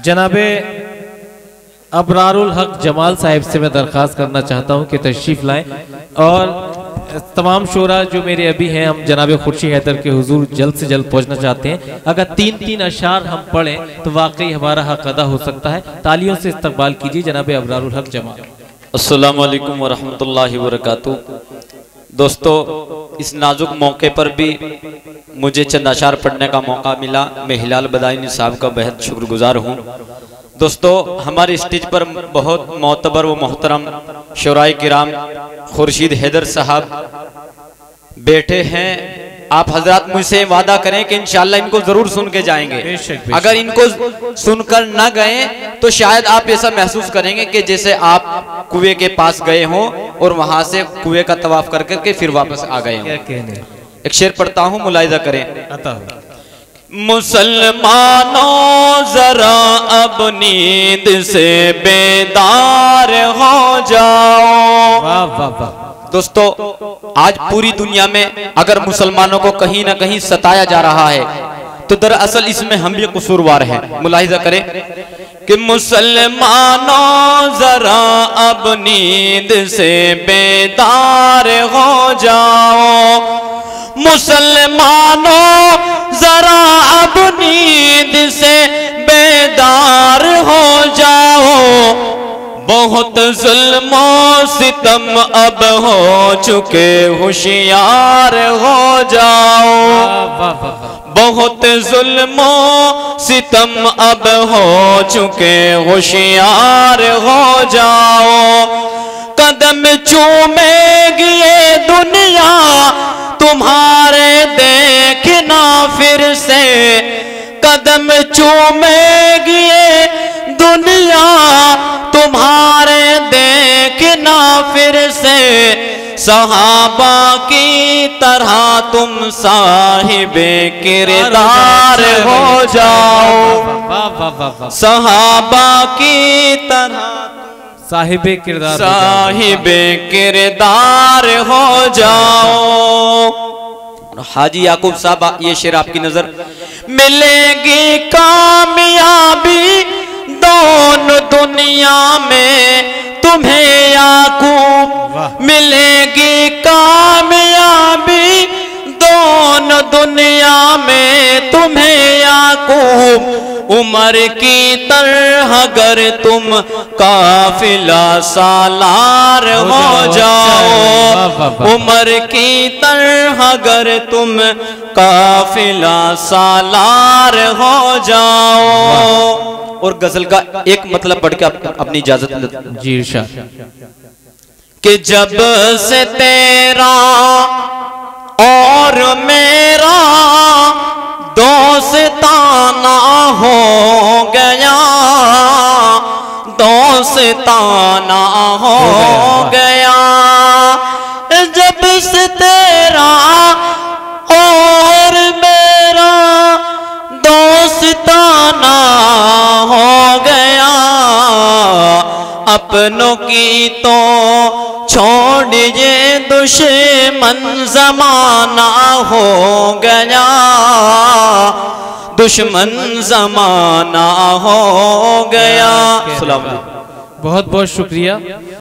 जनाबे अबरारुल हक जमाल साहिब से मैं दरख्वास्त करना चाहता हूं कि तशरीफ़ लाएं और तमाम शोरा जो मेरे अभी हैं, हम जनाब खुर्शी हैदर के हुजूर जल्द से जल्द पहुंचना चाहते हैं। अगर 3-3 अशार हम पढ़ें तो वाकई हमारा हक अदा हो सकता है। तालियों से इस्तकबाल कीजिए जनाब अबरारुल हक जमाल। अस्सलामु अलैकुम व रहमतुल्लाहि व बरकातुहू। दोस्तों, इस नाजुक मौके पर भी मुझे चंद अशार पढ़ने का मौका मिला। मैं हिलाल बदायूनी साहब का बेहद शुक्रगुजार हूँ। दोस्तों, हमारे स्टेज पर बहुत मोतबर व मोहतरम शोराए किराम खुर्शीद हैदर साहब बैठे हैं। आप हजरात मुझसे वादा करें कि इंशाअल्लाह इनको जरूर सुन के जाएंगे। बेशक। अगर इनको सुनकर न गए तो शायद आप ऐसा महसूस करेंगे कि जैसे आप कुएं के पास गए हों और वहां से कुएं का तवाफ कर करके फिर वापस आ गए हों। एक शेर पढ़ता हूं, मुलाहिजा करें। मुसलमानों जरा अब नींद से बेदार हो जाओ। वाह वाह वाह। दोस्तों, आज पूरी दुनिया में अगर मुसलमानों को कहीं ना कहीं सताया जा रहा है तो दरअसल इसमें हम भी कसूरवार हैं। मुलाहिजा करें कि मुसलमानों जरा अब नींद से बेदार हो जाओ। मुसलमानों जरा अब नींद से बेदार हो जाओ। बहुत जुल्म सितम अब हो चुके, होशियार हो जाओ। बहुत जुल्म सितम अब हो चुके, होशियार हो जाओ। कदम चूमेगी ये दुनिया तुम्हारे देखना फिर से। कदम चूमेगी ये दुनिया तुम्हारे देखना फिर से। सहाबा की तरह तुम साहिबे किरदार हो जाओ। सहाबा की तरह साहिबे किरदार हो जाओ। हाजी याकूब साहब, ये शेर आपकी नजर। मिलेगी कामयाबी दोनों दुनिया में तुम्हें याकूब। मिलेगी कामयाबी दोनों दुनिया में तुम्हें याकूब। उमर की तरह अगर तुम काफिला सालार हो जाओ। उमर की तरह अगर तुम काफिला सालार हो जाओ। और गजल का एक मतलब पढ़ के अपनी इजाजत जी इरशाद। कि जब से तेरा और मेरा दोस्ताना हो गया, दोस्ताना हो गया। जब से तेरा और मेरा दोस्ताना हो गया। अपनों की तो छोड़िए दुश्मन जमाना हो गया। दुश्मन जमाना हो गया। बहुत बहुत शुक्रिया।